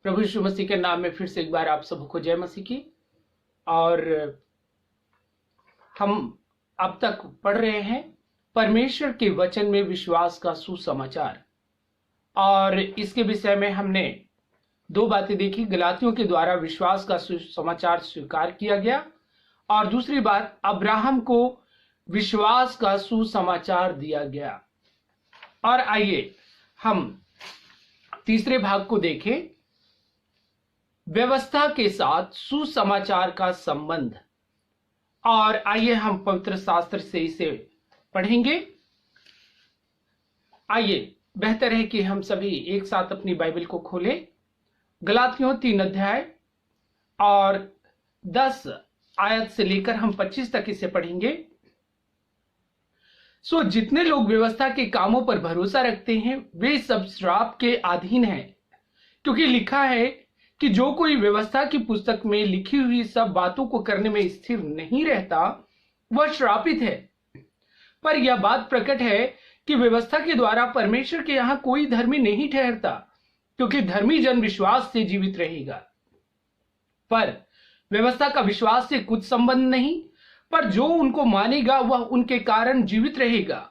प्रभु यीशु मसीह के नाम में फिर से एक बार आप सबको जय मसीह की। और हम अब तक पढ़ रहे हैं परमेश्वर के वचन में विश्वास का सुसमाचार, और इसके विषय में हमने दो बातें देखी। गलातियों के द्वारा विश्वास का सुसमाचार स्वीकार किया गया, और दूसरी बात अब्राहम को विश्वास का सुसमाचार दिया गया। और आइए हम तीसरे भाग को देखें, व्यवस्था के साथ सुसमाचार का संबंध। और आइए हम पवित्र शास्त्र से इसे पढ़ेंगे। आइए, बेहतर है कि हम सभी एक साथ अपनी बाइबल को खोलें। गलातियों 3 अध्याय और 10 आयत से लेकर हम 25 तक इसे पढ़ेंगे। जितने लोग व्यवस्था के कामों पर भरोसा रखते हैं वे सब श्राप के अधीन हैं, क्योंकि लिखा है कि जो कोई व्यवस्था की पुस्तक में लिखी हुई सब बातों को करने में स्थिर नहीं रहता वह श्रापित है। पर यह बात प्रकट है कि व्यवस्था के द्वारा परमेश्वर के यहाँ कोई धर्मी नहीं ठहरता, क्योंकि धर्मी जन विश्वास से जीवित रहेगा। पर व्यवस्था का विश्वास से कुछ संबंध नहीं, पर जो उनको मानेगा वह उनके कारण जीवित रहेगा।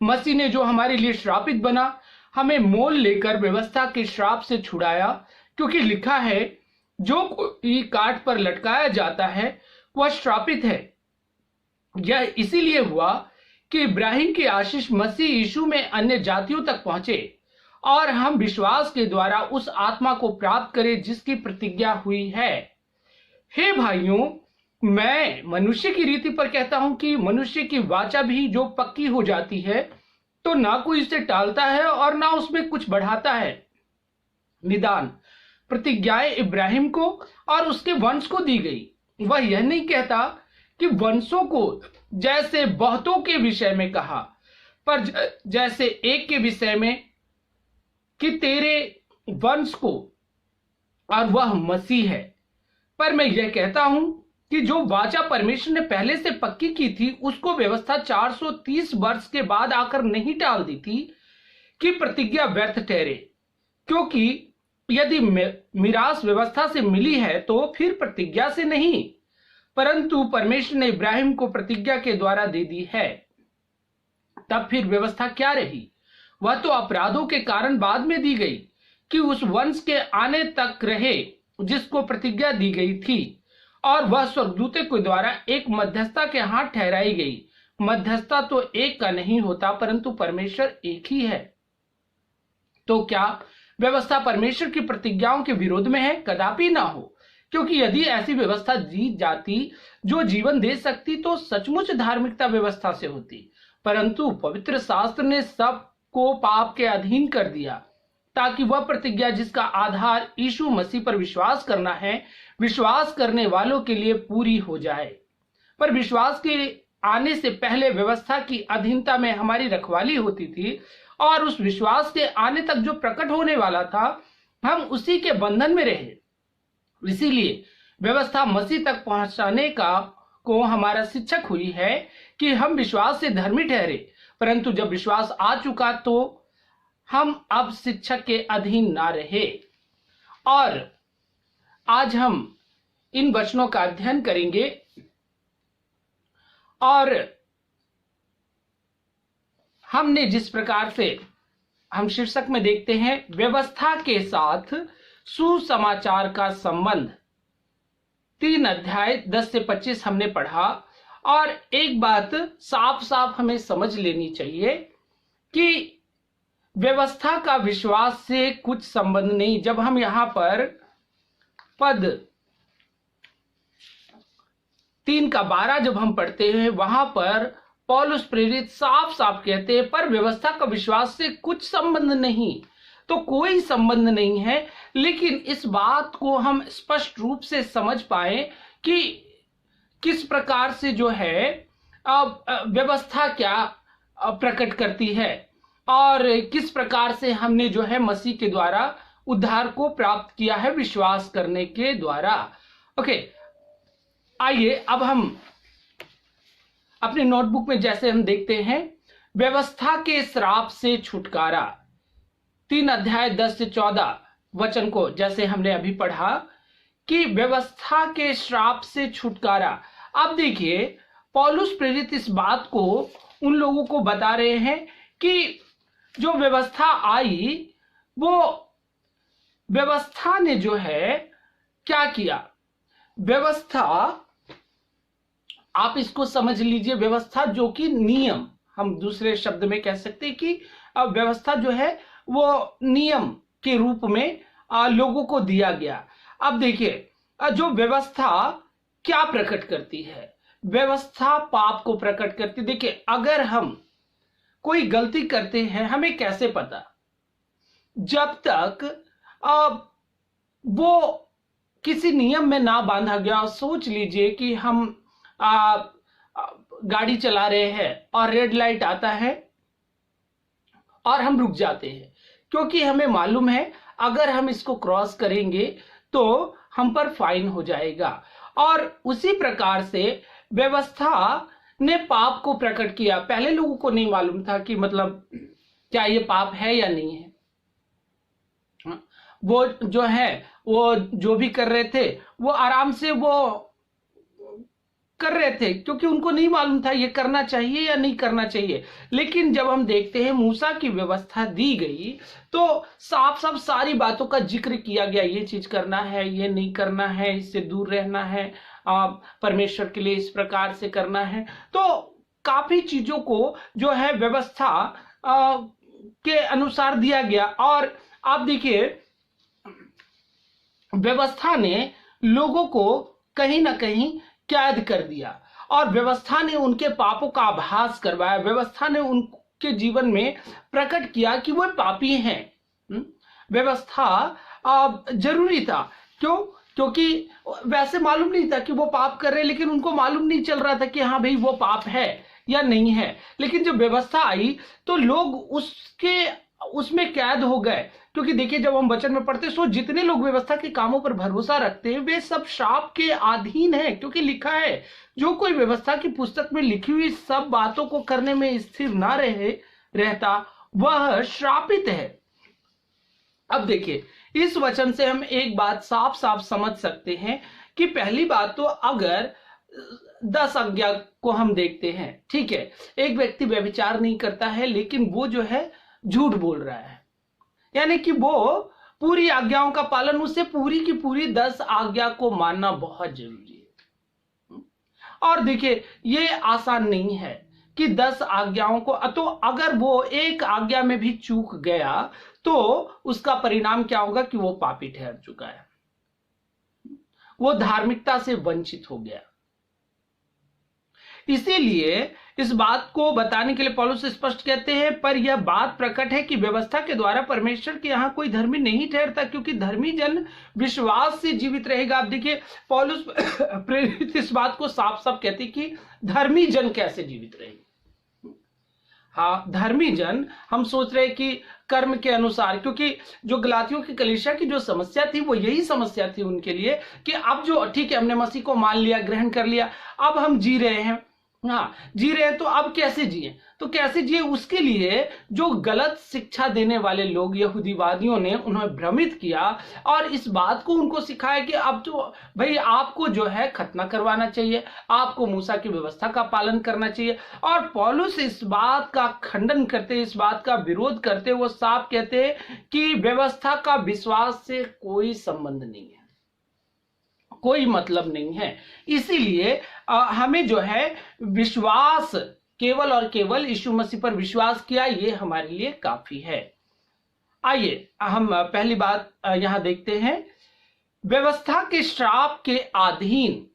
मसीह ने जो हमारे लिए श्रापित बना, हमें मोल लेकर व्यवस्था के श्राप से छुड़ाया, क्योंकि लिखा है जो कोई काट पर लटकाया जाता है वह श्रापित है। यह इसीलिए हुआ कि इब्राहिम की आशीष मसीह यीशु में अन्य जातियों तक पहुंचे और हम विश्वास के द्वारा उस आत्मा को प्राप्त करें जिसकी प्रतिज्ञा हुई है। हे भाइयों, मैं मनुष्य की रीति पर कहता हूं कि मनुष्य की वाचा भी जो पक्की हो जाती है तो ना कोई इसे टालता है और ना उसमें कुछ बढ़ाता है। निदान प्रतिज्ञाएं इब्राहिम को और उसके वंश को दी गई। वह यह नहीं कहता कि वंशों को जैसे बहुतों के विषय में कहा, पर जैसे एक के विषय में कि तेरे वंश को, और वह मसीह है। पर मैं यह कहता हूं कि जो वाचा परमेश्वर ने पहले से पक्की की थी उसको व्यवस्था 430 वर्ष के बाद आकर नहीं टाल दी थी कि प्रतिज्ञा व्यर्थ ठहरे, क्योंकि यदि मिरास व्यवस्था से मिली है तो फिर प्रतिज्ञा से नहीं, परंतु परमेश्वर ने इब्राहिम को प्रतिज्ञा के द्वारा दे दी है। तब फिर व्यवस्था क्या रही? वह तो अपराधों के कारण बाद में दी गई कि उस वंश के आने तक रहे जिसको प्रतिज्ञा दी गई थी, और वह स्वर्गदूतों के द्वारा एक मध्यस्थता के हाथ ठहराई गई। मध्यस्थता तो एक का नहीं होता, परंतु परमेश्वर एक ही है। तो क्या व्यवस्था परमेश्वर की प्रतिज्ञाओं के विरोध में है? कदापि ना हो, क्योंकि यदि ऐसी व्यवस्था दी जाती जो जीवन दे सकती तो सचमुच धार्मिकता व्यवस्था से होती। परंतु पवित्र शास्त्र ने सबको पाप के अधीन कर दिया, ताकि वह प्रतिज्ञा जिसका आधार यीशु मसीह पर विश्वास करना है, विश्वास करने वालों के लिए पूरी हो जाए। पर विश्वास के आने से पहले व्यवस्था की अधीनता में हमारी रखवाली होती थी, और उस विश्वास के आने तक जो प्रकट होने वाला था हम उसी के बंधन में रहे। इसीलिए व्यवस्था मसीह तक पहुंचाने को हमारा शिक्षक हुई है कि हम विश्वास से धर्मी ठहरे, परंतु जब विश्वास आ चुका तो हम अब शिक्षक के अधीन ना रहे। और आज हम इन वचनों का अध्ययन करेंगे, और हमने जिस प्रकार से हम शीर्षक में देखते हैं व्यवस्था के साथ सुसमाचार का संबंध, 3 अध्याय 10 से 25 हमने पढ़ा। और एक बात साफ साफ हमें समझ लेनी चाहिए कि व्यवस्था का विश्वास से कुछ संबंध नहीं। जब हम यहां पर पद 3 का 12 जब हम पढ़ते हैं, वहां पर पौलुस प्रेरित साफ साफ कहते हैं पर व्यवस्था का विश्वास से कुछ संबंध नहीं, तो कोई संबंध नहीं है। लेकिन इस बात को हम स्पष्ट रूप से समझ पाए कि किस प्रकार से जो है व्यवस्था क्या प्रकट करती है, और किस प्रकार से हमने जो है मसीह के द्वारा उद्धार को प्राप्त किया है विश्वास करने के द्वारा। ओके, आइए अब हम अपने नोटबुक में जैसे हम देखते हैं व्यवस्था के श्राप से छुटकारा, 3 अध्याय 10 से 14। वचन को, जैसे हमने अभी पढ़ा कि व्यवस्था के श्राप से छुटकारा। अब देखिए पौलुस प्रेरित इस बात को उन लोगों को बता रहे हैं कि जो व्यवस्था आई, वो व्यवस्था ने जो है क्या किया। व्यवस्था, आप इसको समझ लीजिए, व्यवस्था जो कि नियम, हम दूसरे शब्द में कह सकते हैं कि व्यवस्था जो है वो नियम के रूप में लोगों को दिया गया। अब देखिए जो व्यवस्था क्या प्रकट करती है, व्यवस्था पाप को प्रकट करती। देखिए अगर हम कोई गलती करते हैं, हमें कैसे पता? जब तक वो किसी नियम में ना बांधा गया। सोच लीजिए कि हम गाड़ी चला रहे हैं और रेड लाइट आता है और हम रुक जाते हैं, क्योंकि हमें मालूम है अगर हम इसको क्रॉस करेंगे तो हम पर फाइन हो जाएगा। और उसी प्रकार से व्यवस्था ने पाप को प्रकट किया। पहले लोगों को नहीं मालूम था कि मतलब क्या ये पाप है या नहीं है। वो जो है वो जो भी कर रहे थे वो आराम से वो कर रहे थे, क्योंकि उनको नहीं मालूम था ये करना चाहिए या नहीं करना चाहिए। लेकिन जब हम देखते हैं मूसा की व्यवस्था दी गई तो साफ साफ सारी बातों का जिक्र किया गया, ये चीज करना है, ये नहीं करना है, इससे दूर रहना है, परमेश्वर के लिए इस प्रकार से करना है। तो काफी चीजों को जो है व्यवस्था के अनुसार दिया गया। और आप देखिए व्यवस्था ने लोगों को कहीं ना कहीं कैद कर दिया और व्यवस्था ने उनके पापों का आभास करवाया। व्यवस्था ने उनके जीवन में प्रकट किया कि वो पापी हैं। व्यवस्था जरूरी था। क्यों? क्योंकि वैसे मालूम नहीं था कि वो पाप कर रहे, लेकिन उनको मालूम नहीं चल रहा था कि हाँ भाई वो पाप है या नहीं है। लेकिन जब व्यवस्था आई तो लोग उसमें कैद हो गए। क्योंकि देखिए जब हम वचन में पढ़ते सो जितने लोग व्यवस्था के कामों पर भरोसा रखते हैं वे सब श्राप के अधीन हैं। क्योंकि लिखा है जो कोई व्यवस्था की पुस्तक में लिखी हुई सब बातों को करने में स्थिर ना रहता वह श्रापित है। अब देखिए इस वचन से हम एक बात साफ साफ समझ सकते हैं कि पहली बात तो अगर 10 आज्ञा को हम देखते हैं, ठीक है, एक व्यक्ति व्यभिचार नहीं करता है लेकिन वो जो है झूठ बोल रहा है, यानी कि वो पूरी आज्ञाओं का पालन, उसे पूरी की पूरी 10 आज्ञा को मानना बहुत जरूरी है। और देखिए ये आसान नहीं है कि 10 आज्ञाओं को, तो अगर वो एक आज्ञा में भी चूक गया तो उसका परिणाम क्या होगा कि वो पापी ठहर चुका है, वो धार्मिकता से वंचित हो गया। इसीलिए इस बात को बताने के लिए पौलुस स्पष्ट कहते हैं, पर यह बात प्रकट है कि व्यवस्था के द्वारा परमेश्वर के यहां कोई धर्मी नहीं ठहरता, क्योंकि धर्मी जन विश्वास से जीवित रहेगा। आप देखिए पौलुस प्रेरित इस बात को साफ साफ कहते कि धर्मी जन कैसे जीवित रहेंगे। हाँ, धर्मी जन, हम सोच रहे कि कर्म के अनुसार, क्योंकि जो गलातियों की कलीसिया की जो समस्या थी वो यही समस्या थी उनके लिए कि अब जो ठीक है हमने मसीह को मान लिया, ग्रहण कर लिया, अब हम जी रहे हैं, हाँ जी रहे हैं, तो अब कैसे जिए? तो कैसे जिए उसके लिए जो गलत शिक्षा देने वाले लोग यहूदीवादियों ने उन्हें भ्रमित किया और इस बात को उनको सिखाया कि अब तो भाई आपको जो है खतना करवाना चाहिए, आपको मूसा की व्यवस्था का पालन करना चाहिए। और पौलुस इस बात का खंडन करते, इस बात का विरोध करते, वो साफ कहते कि व्यवस्था का विश्वास से कोई संबंध नहीं है, कोई मतलब नहीं है। इसीलिए हमें जो है विश्वास केवल और केवल यीशु मसीह पर विश्वास किया, ये हमारे लिए काफी है। आइए हम पहली बात यहां देखते हैं, व्यवस्था के श्राप के अधीन।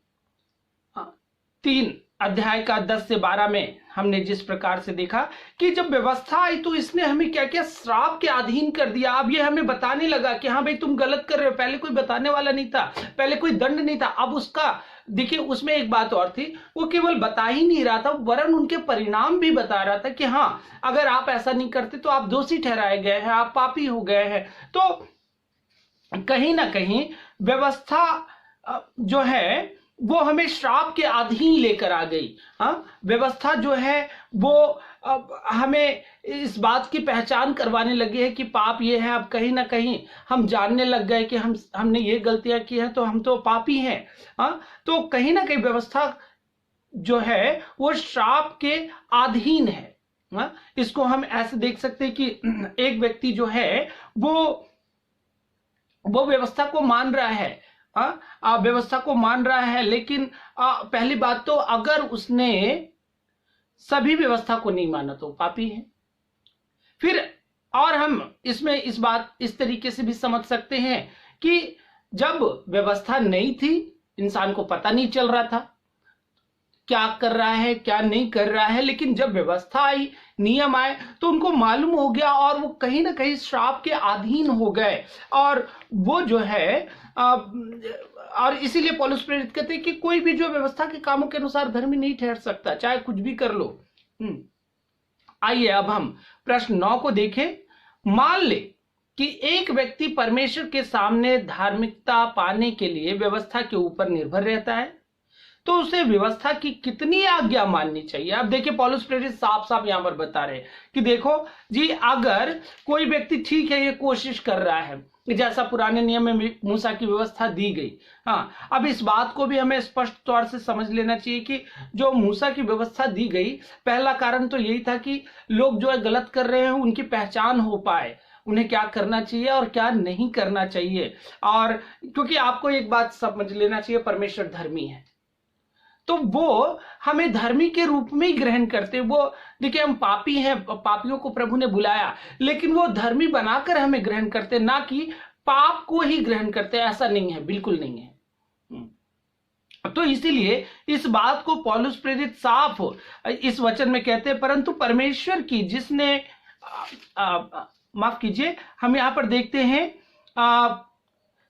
3 अध्याय का 10 से 12 में हमने जिस प्रकार से देखा कि जब व्यवस्था आई तो इसने हमें क्या क्या श्राप के अधीन कर दिया। अब ये हमें बताने लगा कि हाँ भाई तुम गलत कर रहे हो। पहले कोई बताने वाला नहीं था, पहले कोई दंड नहीं था। अब उसका देखिए उसमें एक बात और थी, वो केवल बता ही नहीं रहा था वरन उनके परिणाम भी बता रहा था कि हाँ अगर आप ऐसा नहीं करते तो आप दोषी ठहराए गए हैं, आप पापी हो गए हैं। तो कहीं ना कहीं व्यवस्था जो है वो हमें श्राप के अधीन लेकर आ गई। हाँ, व्यवस्था जो है वो अब हमें इस बात की पहचान करवाने लगी है कि पाप ये है। अब कहीं ना कहीं हम जानने लग गए कि हमने ये गलतियां की हैं तो हम तो पापी हैं। हाँ, तो कहीं ना कहीं व्यवस्था जो है वो श्राप के अधीन है। हाँ, इसको हम ऐसे देख सकते हैं कि एक व्यक्ति जो है वो व्यवस्था को मान रहा है। व्यवस्था को मान रहा है, लेकिन पहली बात तो अगर उसने सभी व्यवस्था को नहीं माना तो पापी है। फिर और हम इसमें इस बात इस तरीके से भी समझ सकते हैं कि जब व्यवस्था नहीं थी, इंसान को पता नहीं चल रहा था क्या कर रहा है क्या नहीं कर रहा है, लेकिन जब व्यवस्था आई, नियम आए, तो उनको मालूम हो गया और वो कहीं ना कहीं श्राप के अधीन हो गए। और वो जो है और इसीलिए पौलुस प्रेरित कहते हैं कि कोई भी जो व्यवस्था के कामों के अनुसार धर्मी नहीं ठहर सकता, चाहे कुछ भी कर लो। आइए अब हम प्रश्न 9 को देखें। मान ले कि एक व्यक्ति परमेश्वर के सामने धार्मिकता पाने के लिए व्यवस्था के ऊपर निर्भर रहता है, तो उसे व्यवस्था की कितनी आज्ञा माननी चाहिए। अब देखिए पौलुस प्रेरित साफ साफ यहां पर बता रहे हैं कि देखो जी, अगर कोई व्यक्ति ठीक है ये कोशिश कर रहा है जैसा पुराने नियम में मूसा की व्यवस्था दी गई। हाँ, अब इस बात को भी हमें स्पष्ट तौर से समझ लेना चाहिए कि जो मूसा की व्यवस्था दी गई, पहला कारण तो यही था कि लोग जो है गलत कर रहे हैं उनकी पहचान हो पाए, उन्हें क्या करना चाहिए और क्या नहीं करना चाहिए। और क्योंकि आपको एक बात समझ लेना चाहिए, परमेश्वर धर्मी है, तो वो हमें धर्मी के रूप में ही ग्रहण करते। वो देखिए हम पापी हैं, पापियों को प्रभु ने बुलाया, लेकिन वो धर्मी बनाकर हमें ग्रहण करते, ना कि पाप को ही ग्रहण करते। ऐसा नहीं है, बिल्कुल नहीं है। तो इसीलिए इस बात को पौलुस प्रेरित साफ इस वचन में कहते हैं, परंतु परमेश्वर की जिसने माफ कीजिए, हम यहां पर देखते हैं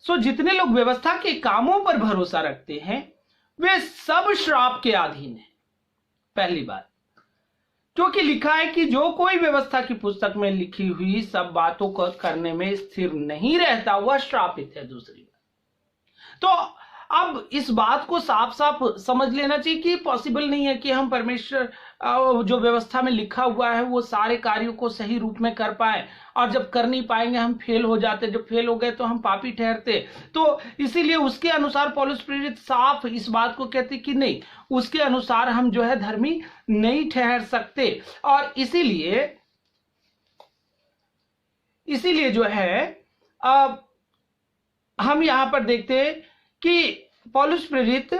सो जितने लोग व्यवस्था के कामों पर भरोसा रखते हैं वे सब श्राप के अधीन हैं। पहली बात, क्योंकि लिखा है कि जो कोई व्यवस्था की पुस्तक में लिखी हुई सब बातों को करने में स्थिर नहीं रहता वह श्रापित है। दूसरी बात, तो अब इस बात को साफ साफ समझ लेना चाहिए कि पॉसिबल नहीं है कि हम परमेश्वर जो व्यवस्था में लिखा हुआ है वो सारे कार्यों को सही रूप में कर पाए, और जब कर नहीं पाएंगे हम फेल हो जाते, जब फेल हो गए तो हम पापी ठहरते। तो इसीलिए उसके अनुसार पौलुस प्रेरित साफ इस बात को कहते कि नहीं, उसके अनुसार हम जो है धर्मी नहीं ठहर सकते। और इसीलिए जो है हम यहां पर देखते हैं कि पौलुस प्रेरित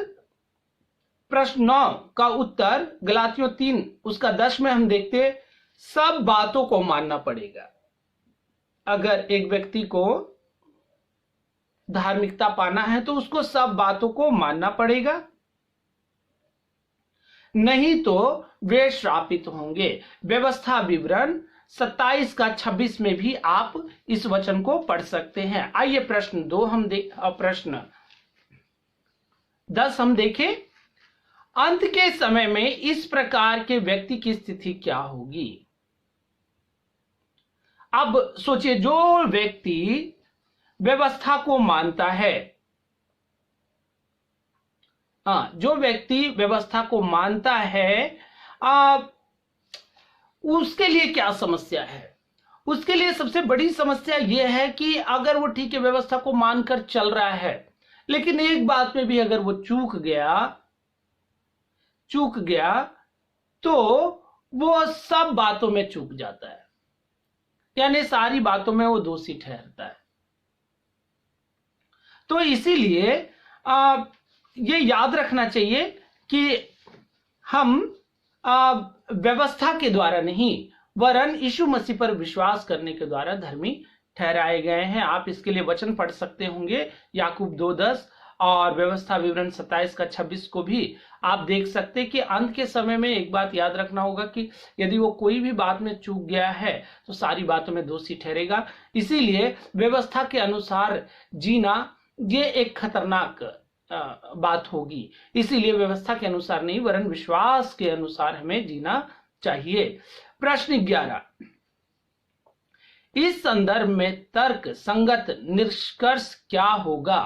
प्रश्न 9 का उत्तर गलातियों 3 उसका 10 में हम देखते, सब बातों को मानना पड़ेगा। अगर एक व्यक्ति को धार्मिकता पाना है तो उसको सब बातों को मानना पड़ेगा, नहीं तो वे श्रापित होंगे। व्यवस्था विवरण 27 का 26 में भी आप इस वचन को पढ़ सकते हैं। आइए प्रश्न 2 हम प्रश्न 10 हम देखें। अंत के समय में इस प्रकार के व्यक्ति की स्थिति क्या होगी। अब सोचिए, जो व्यक्ति व्यवस्था को मानता है, जो व्यक्ति व्यवस्था को मानता है, उसके लिए क्या समस्या है। उसके लिए सबसे बड़ी समस्या यह है कि अगर वो ठीक है व्यवस्था को मानकर चल रहा है, लेकिन एक बात में भी अगर वो चूक गया तो वो सब बातों में चूक जाता है, यानी सारी बातों में वो दोषी ठहरता है। तो इसीलिए ये याद रखना चाहिए कि हम व्यवस्था के द्वारा नहीं वरन यीशु मसीह पर विश्वास करने के द्वारा धर्मी ठहराए गए हैं। आप इसके लिए वचन पढ़ सकते होंगे, याकूब 2:10 और व्यवस्था विवरण 27 का 26 को भी आप देख सकते कि अंत के समय में एक बात याद रखना होगा कि यदि वो कोई भी बात में चूक गया है तो सारी बातों में दोषी ठहरेगा। इसीलिए व्यवस्था के अनुसार जीना ये एक खतरनाक बात होगी। इसीलिए व्यवस्था के अनुसार नहीं वरन विश्वास के अनुसार हमें जीना चाहिए। प्रश्न 11, इस संदर्भ में तर्क संगत निष्कर्ष क्या होगा।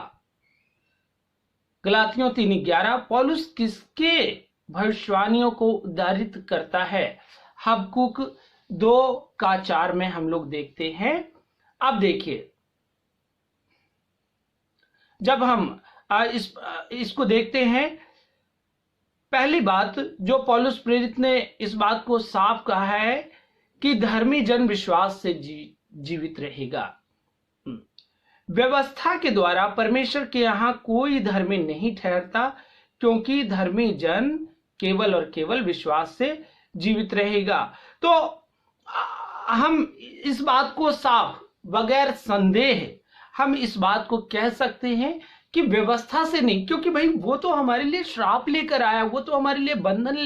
गलातियों 3:11 पौलुस किसके भविष्यवाणियों को उद्धृत करता है? हबकुक 2:4 में हम लोग देखते हैं। अब देखिए, जब हम इसको देखते हैं, पहली बात जो पौलुस प्रेरित ने इस बात को साफ कहा है कि धर्मी जन विश्वास से जीवित रहेगा। व्यवस्था के द्वारा परमेश्वर के यहाँ कोई धर्मी नहीं ठहरता, क्योंकि धर्मी जन केवल और केवल विश्वास से जीवित रहेगा। तो हम इस बात को साफ बगैर संदेह हम इस बात को कह सकते हैं कि व्यवस्था से नहीं, क्योंकि भाई वो तो हमारे लिए श्राप लेकर आया, वो तो हमारे लिए बंधन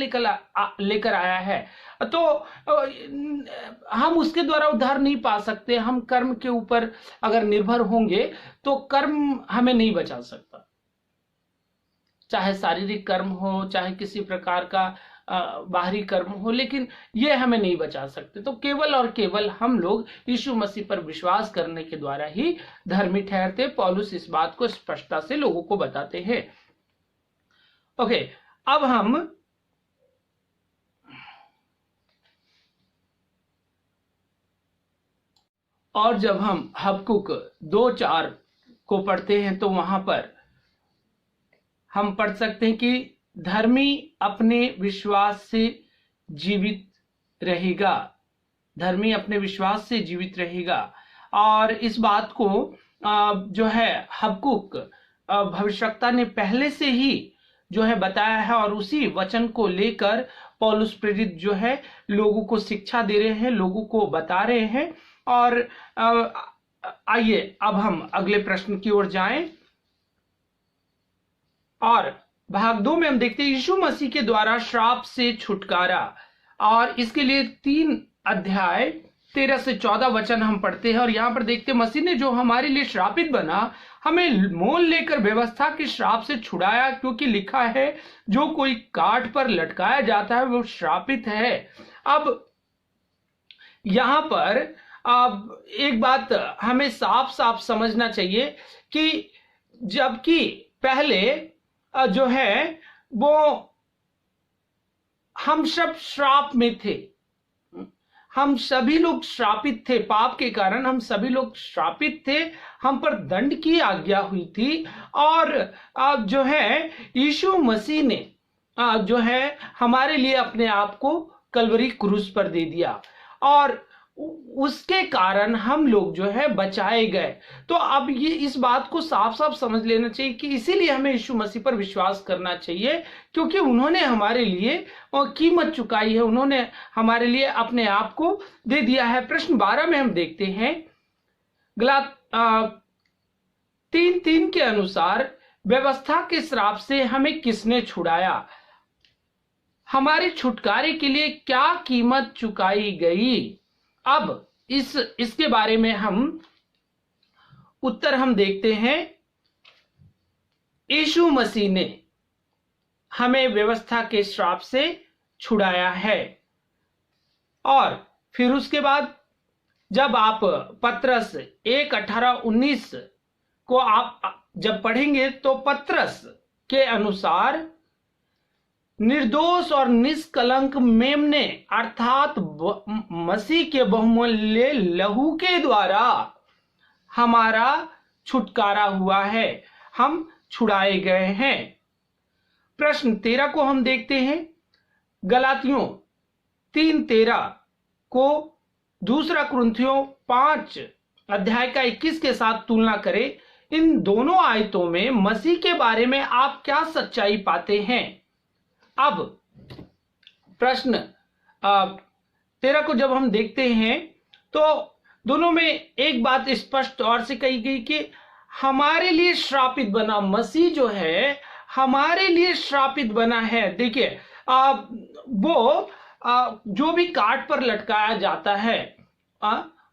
लेकर आया है, तो हम उसके द्वारा उद्धार नहीं पा सकते। हम कर्म के ऊपर अगर निर्भर होंगे तो कर्म हमें नहीं बचा सकता, चाहे शारीरिक कर्म हो, चाहे किसी प्रकार का बाहरी कर्म हो, लेकिन ये हमें नहीं बचा सकते। तो केवल और केवल हम लोग यीशु मसीह पर विश्वास करने के द्वारा ही धर्मी ठहरते। पौलुस इस बात को स्पष्टता से लोगों को बताते हैं। ओके, अब हम और जब हम हबकुक 2:4 को पढ़ते हैं तो वहां पर हम पढ़ सकते हैं कि धर्मी अपने विश्वास से जीवित रहेगा, धर्मी अपने विश्वास से जीवित रहेगा। और इस बात को जो है हबकुक भविष्यवक्ता ने पहले से ही जो है बताया है, और उसी वचन को लेकर पौलुस प्रेरित जो है लोगों को शिक्षा दे रहे हैं, लोगों को बता रहे हैं। और आइए अब हम अगले प्रश्न की ओर जाएं, और भाग 2 में हम देखते हैं यीशु मसीह के द्वारा श्राप से छुटकारा, और इसके लिए 3 अध्याय 13 से 14 वचन हम पढ़ते हैं। और यहां पर देखते हैं मसीह ने जो हमारे लिए श्रापित बना, हमें मोल लेकर व्यवस्था के श्राप से छुड़ाया, क्योंकि लिखा है जो कोई काट पर लटकाया जाता है वो श्रापित है। अब यहां पर अब एक बात हमें साफ साफ समझना चाहिए कि जबकि पहले जो है वो हम सब श्राप में थे, हम सभी लोग श्रापित थे, पाप के कारण हम सभी लोग श्रापित थे, हम पर दंड की आज्ञा हुई थी। और जो है यीशु मसीह ने जो है हमारे लिए अपने आप को कलवरी क्रूस पर दे दिया, और उसके कारण हम लोग जो है बचाए गए। तो अब ये इस बात को साफ साफ समझ लेना चाहिए कि इसीलिए हमें यीशु मसीह पर विश्वास करना चाहिए, क्योंकि उन्होंने हमारे लिए कीमत चुकाई है, उन्होंने हमारे लिए अपने आप को दे दिया है। प्रश्न 12 में हम देखते हैं गलात 3:3 के अनुसार व्यवस्था के श्राप से हमें किसने छुड़ाया? हमारे छुटकारे के लिए क्या कीमत चुकाई गई? अब इसके बारे में हम उत्तर हम देखते हैं। यीशु मसीह ने हमें व्यवस्था के श्राप से छुड़ाया है। और फिर उसके बाद जब आप पत्रस 1:18-19 को आप जब पढ़ेंगे तो पत्रस के अनुसार निर्दोष और निष्कलंक मेमने अर्थात मसीह के बहुमूल्य लहू के द्वारा हमारा छुटकारा हुआ है, हम छुड़ाए गए हैं। प्रश्न 13 को हम देखते हैं। गलातियों 3:13 को दूसरा कुरिन्थियों 5 अध्याय का 21 के साथ तुलना करें। इन दोनों आयतों में मसीह के बारे में आप क्या सच्चाई पाते हैं? अब प्रश्न 13 को जब हम देखते हैं तो दोनों में एक बात स्पष्ट तौर से कही गई कि हमारे लिए श्रापित बना, मसीह जो है हमारे लिए श्रापित बना है। देखिए वो जो भी काट पर लटकाया जाता है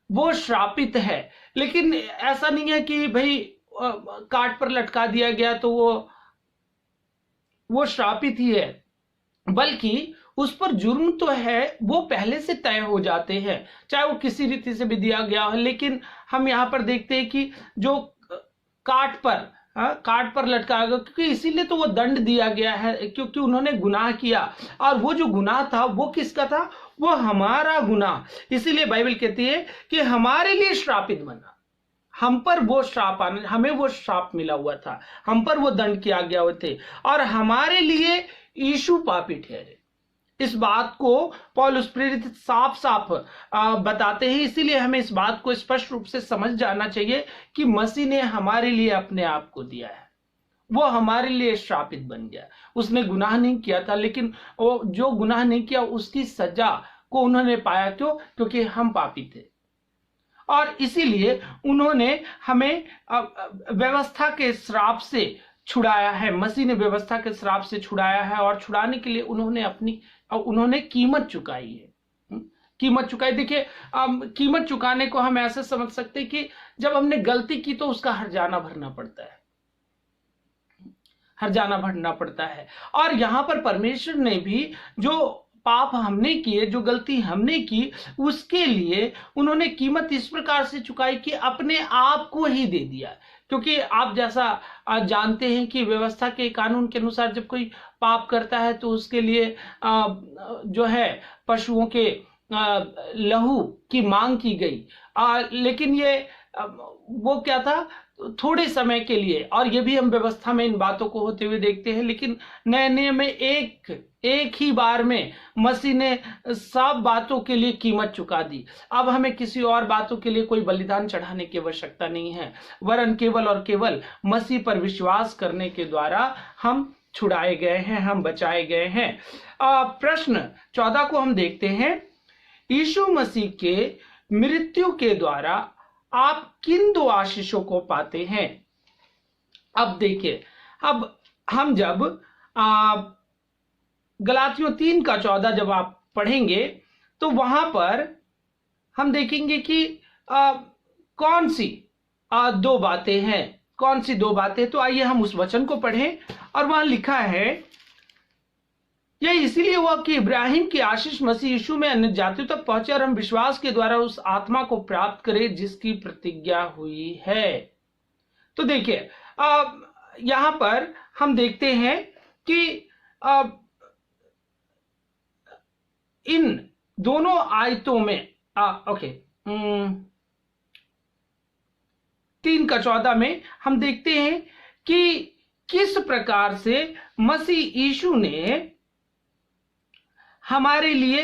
वो श्रापित है, लेकिन ऐसा नहीं है कि भाई काट पर लटका दिया गया तो वो श्रापित ही है, बल्कि उस पर जुर्म तो है वो पहले से तय हो जाते हैं, चाहे वो किसी रीति से भी दिया गया हो। लेकिन हम यहाँ पर देखते हैं कि जो काट पर काट पर लटकाया गया, क्योंकि इसीलिए तो वो दंड दिया गया है, क्योंकि उन्होंने गुनाह किया। और वो जो गुनाह था वो किसका था? वो हमारा गुनाह। इसीलिए बाइबल कहती है कि हमारे लिए श्रापित बना, हम पर वो श्राप आने, हमें वो श्राप मिला हुआ था, हम पर वो दंड किया गया हुए थे, और हमारे लिए यीशु पापी ठहरे। इस बात को पौलुस प्रेरित साफ साफ बताते हैं। इसीलिए हमें इस बात को स्पष्ट रूप से समझ जाना चाहिए कि मसीह ने हमारे लिए अपने आप को दिया है, वो हमारे लिए श्रापित बन गया। उसने गुनाह नहीं किया था, लेकिन वो जो गुनाह नहीं किया उसकी सजा को उन्होंने पाया। क्यों? क्योंकि हम पापी थे, और इसीलिए उन्होंने हमें व्यवस्था के श्राप से छुड़ाया है। मसीह ने व्यवस्था के श्राप से छुड़ाया है, और छुड़ाने के लिए उन्होंने कीमत चुकाई है। कीमत चुकाई। देखिए, कीमत चुकाने को हम ऐसे समझ सकते हैं कि जब हमने गलती की तो उसका हर्जाना भरना पड़ता है, हर्जाना भरना पड़ता है। और यहां पर परमेश्वर ने भी जो पाप हमने किए, जो गलती हमने की, उसके लिए उन्होंने कीमत इस प्रकार से चुकाई कि अपने आप को ही दे दिया। क्योंकि आप जैसा जानते हैं कि व्यवस्था के कानून के अनुसार जब कोई पाप करता है तो उसके लिए जो है पशुओं के लहू की मांग की गई। लेकिन ये वो क्या था? थोड़े समय के लिए। और ये भी हम व्यवस्था में इन बातों को होते हुए देखते हैं। लेकिन नए नियम में एक ही बार में मसीह ने सब बातों के लिए कीमत चुका दी। अब हमें किसी और बातों के लिए कोई बलिदान चढ़ाने की आवश्यकता नहीं है, वरन केवल और केवल मसीह पर विश्वास करने के द्वारा हम छुड़ाए गए हैं, हम बचाए गए हैं। प्रश्न 14 को हम देखते हैं। यीशु मसीह के मृत्यु के द्वारा आप किन दो आशीषों को पाते हैं? अब देखिए, अब हम जब गलातियों 3:14 जब आप पढ़ेंगे तो वहां पर हम देखेंगे कि कौन सी दो बातें हैं, कौन सी दो बातें। तो आइए हम उस वचन को पढ़ें। और वहां लिखा है, यह इसीलिए हुआ कि इब्राहिम की आशीष मसीह यीशु में अन्य जातियों तक पहुंचे, और हम विश्वास के द्वारा उस आत्मा को प्राप्त करें जिसकी प्रतिज्ञा हुई है। तो देखिए, यहां पर हम देखते हैं कि इन दोनों आयतों में 3:14 में हम देखते हैं कि किस प्रकार से मसीह यीशु ने हमारे लिए,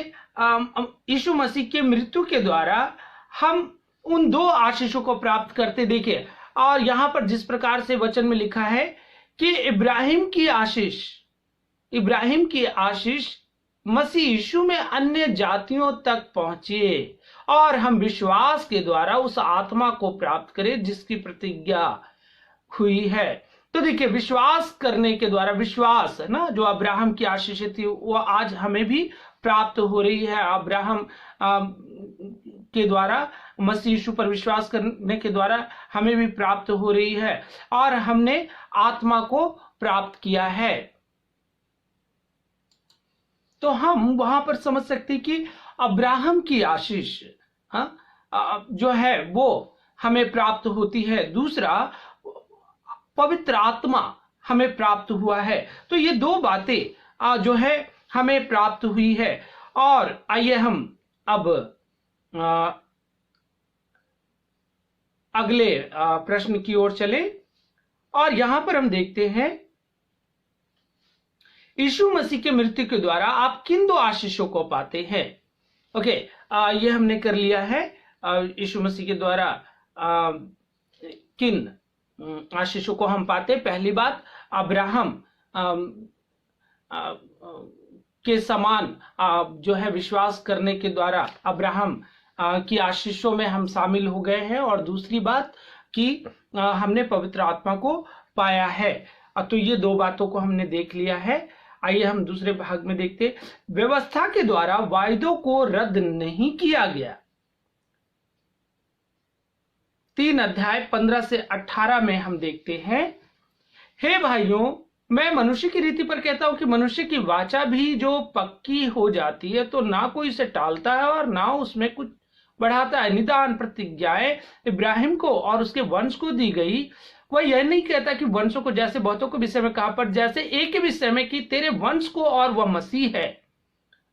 यीशु मसीह के मृत्यु के द्वारा हम उन दो आशीषों को प्राप्त करते। देखिए, और यहां पर जिस प्रकार से वचन में लिखा है कि इब्राहिम की आशीष मसीह यीशु में अन्य जातियों तक पहुंचे, और हम विश्वास के द्वारा उस आत्मा को प्राप्त करें जिसकी प्रतिज्ञा हुई है। तो देखिए, विश्वास करने के द्वारा, विश्वास है ना, जो अब्राहम की आशीष थी वो आज हमें भी प्राप्त हो रही है। अब्राहम के द्वारा, मसीह यीशु पर विश्वास करने के द्वारा हमें भी प्राप्त हो रही है, और हमने आत्मा को प्राप्त किया है। तो हम वहां पर समझ सकते हैं कि अब्राहम की आशीष जो है वो हमें प्राप्त होती है। दूसरा, पवित्र आत्मा हमें प्राप्त हुआ है। तो ये दो बातें जो है हमें प्राप्त हुई है। और आइए हम अब अगले प्रश्न की ओर चलें। और यहां पर हम देखते हैं, यीशु मसीह के मृत्यु के द्वारा आप किन दो आशीषों को पाते हैं? ओके, ये हमने कर लिया है। यीशु मसीह के द्वारा किन आशीषों को हम पाते। पहली बात, अब्राहम के समान जो है विश्वास करने के द्वारा अब्राहम की आशीषों में हम शामिल हो गए हैं। और दूसरी बात कि हमने पवित्र आत्मा को पाया है। तो ये दो बातों को हमने देख लिया है। आइए हम दूसरे भाग में देखते हैं। व्यवस्था के द्वारा वायदों को रद्द नहीं किया गया। 3:15 से 18 में हम देखते हैं, हे भाइयों, मैं मनुष्य की रीति पर कहता हूं कि मनुष्य की वाचा भी जो पक्की हो जाती है तो ना कोई इसे टालता है और ना उसमें कुछ बढ़ाता है। निदान प्रतिज्ञाएं इब्राहिम को और उसके वंश को दी गई, वह यह नहीं कहता कि वंशों को जैसे बहुतों के विषय में कहा, पर जैसे एक के विषय में कि तेरे वंश को और वह मसीह है।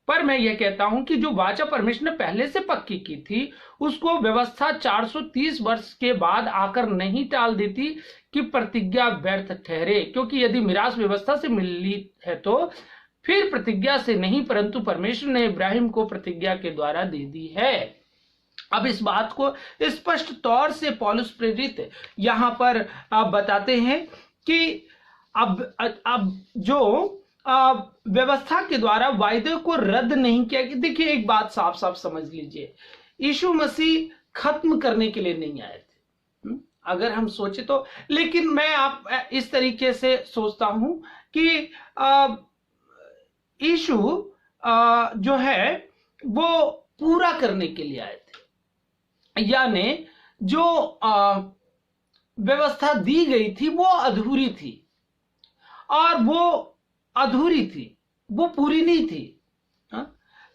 पर मैं यह कहता हूं कि जो वाचा परमेश्वर ने पहले से पक्की की थी, उसको व्यवस्था 430 वर्ष के बाद आकर नहीं टाल देती कि प्रतिज्ञा व्यर्थ ठहरे। क्योंकि यदि मिरास व्यवस्था से मिली है तो फिर प्रतिज्ञा से नहीं, परंतु परमेश्वर ने इब्राहिम को प्रतिज्ञा के द्वारा दे दी है। अब इस बात को स्पष्ट तौर से पौलुस प्रेरित यहां पर बताते हैं कि अब जो व्यवस्था के द्वारा वायदे को रद्द नहीं किया। देखिए एक बात साफ साफ समझ लीजिए, यीशु मसीह खत्म करने के लिए नहीं आए थे, अगर हम सोचे तो। लेकिन मैं आप इस तरीके से सोचता हूं कि यीशु जो है वो पूरा करने के लिए आए थे, यानी जो व्यवस्था दी गई थी वो अधूरी थी, और वो अधूरी थी, वो पूरी नहीं थी।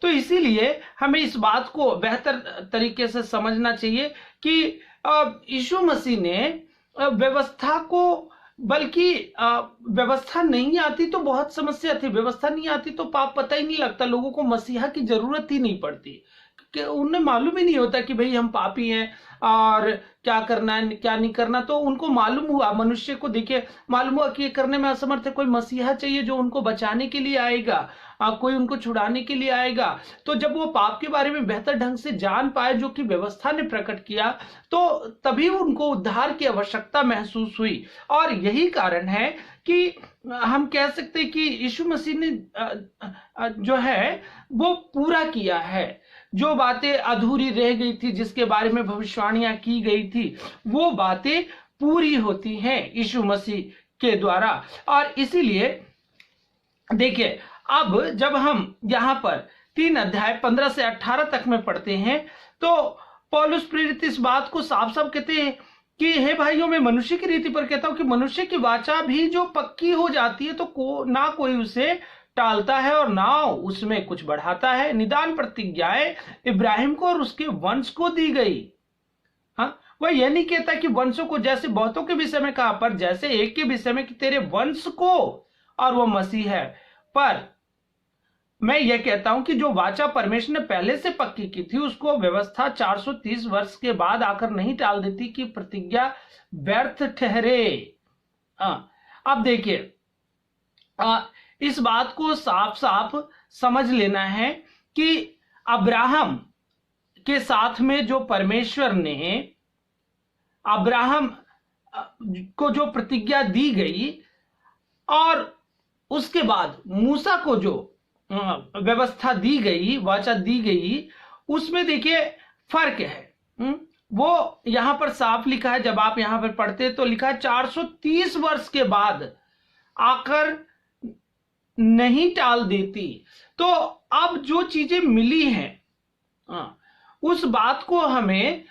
तो इसीलिए हमें इस बात को बेहतर तरीके से समझना चाहिए कि यीशु मसीह ने व्यवस्था को, बल्कि व्यवस्था नहीं आती तो बहुत समस्या थी, व्यवस्था नहीं आती तो पाप पता ही नहीं लगता, लोगों को मसीहा की जरूरत ही नहीं पड़ती, कि उन्हें मालूम ही नहीं होता कि भाई हम पापी हैं और क्या करना है क्या नहीं करना। तो उनको मालूम हुआ, मनुष्य को देखिए मालूम हुआ कि ये करने में असमर्थ है, कोई मसीहा चाहिए जो उनको बचाने के लिए आएगा, कोई उनको छुड़ाने के लिए आएगा। तो जब वो पाप के बारे में बेहतर ढंग से जान पाए, जो कि व्यवस्था ने प्रकट किया, तो तभी उनको उद्धार की आवश्यकता महसूस हुई। और यही कारण है कि हम कह सकते हैं कि यीशु मसीह ने जो है वो पूरा किया है। जो बातें अधूरी रह गई थी, जिसके बारे में भविष्यवाणियां की गई थी, वो बातें पूरी होती हैं यीशु मसीह के द्वारा। और इसीलिए देखिए, अब जब हम यहां पर 3 अध्याय 15 से 18 तक में पढ़ते हैं, तो पौलुस प्रेरित इस बात को साफ साफ कहते हैं कि हे भाइयों, मैं मनुष्य की रीति पर कहता हूं कि मनुष्य की वाचा भी जो पक्की हो जाती है तो ना कोई उसे टालता है और ना उसमें कुछ बढ़ाता है। निदान प्रतिज्ञाएं इब्राहिम को और उसके वंश को दी गई। हाँ, वह यह नहीं कहता कि वंशों को जैसे बहुतों के विषय में कहा, पर जैसे एक के विषय में कि तेरे वंश को और वह मसीह है। पर मैं यह कहता हूं कि जो वाचा परमेश्वर ने पहले से पक्की की थी, उसको व्यवस्था 430 वर्ष के बाद आकर नहीं टाल देती कि प्रतिज्ञा व्यर्थ ठहरे। अब देखिए, इस बात को साफ साफ समझ लेना है कि अब्राहम के साथ में जो परमेश्वर ने अब्राहम को जो प्रतिज्ञा दी गई, और उसके बाद मूसा को जो व्यवस्था दी गई, वाचा दी गई, उसमें देखिए फर्क है। वो यहां पर साफ लिखा है, जब आप यहां पर पढ़ते तो लिखा है 430 वर्ष के बाद आकर नहीं टाल देती। तो अब जो चीजें मिली हैं, उस बात को हमें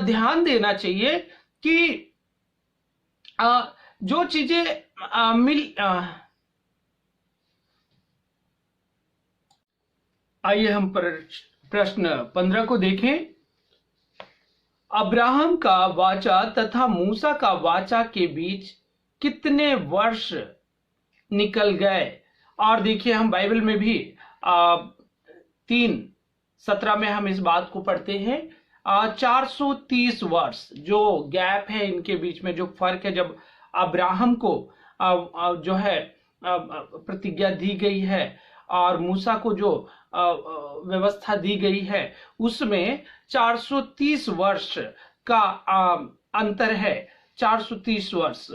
ध्यान देना चाहिए कि जो चीजें आइए हम प्रश्न 15 को देखें। अब्राहम का वाचा तथा मूसा का वाचा के बीच कितने वर्ष निकल गए? और देखिए, हम बाइबल में भी 3:17 में हम इस बात को पढ़ते हैं। 430 वर्ष जो गैप है इनके बीच में, जो फर्क है, जब अब्राहम को जो है प्रतिज्ञा दी गई है और मूसा को जो व्यवस्था दी गई है, उसमें 430 वर्ष का अंतर है। 430 वर्ष।